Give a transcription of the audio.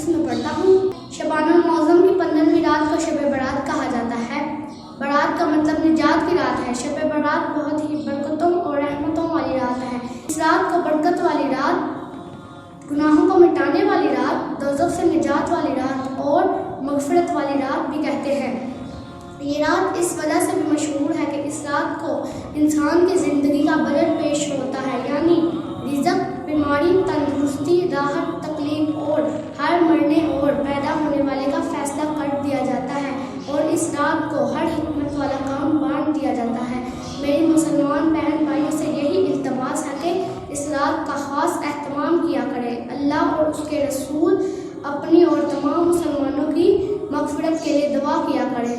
اس میں پڑھتا ہوں۔ شبان المعظم کی 15ویں رات کو شب برات کہا جاتا ہے۔ برات کا مطلب نجات کی رات ہے۔ شب برات بہت ہی برکتوں اور رحمتوں والی رات ہے۔ اس رات کو برکت والی رات، گناہوں کو مٹانے والی رات، دوزخ سے نجات والی رات اور مغفرت والی رات بھی کہتے ہیں۔ یہ رات اس وجہ سے بھی مشہور ہے کہ اس رات کو انسان کی زندگی کا بجٹ پیش ہوتا ہے، یعنی رزق، بیماری، تندرستی، راحت، تکلیف اور ہر مرنے اور پیدا ہونے والے کا فیصلہ کر دیا جاتا ہے اور اس رات کو ہر حکمت والا کام بانٹ دیا جاتا ہے۔ میری مسلمان بہن بھائیوں سے یہی التماس ہے کہ اس رات کا خاص اہتمام کیا کریں۔ اللہ اور اس کے رسول اپنی اور تمام مسلمانوں کی مغفرت کے لیے دعا کیا کریں۔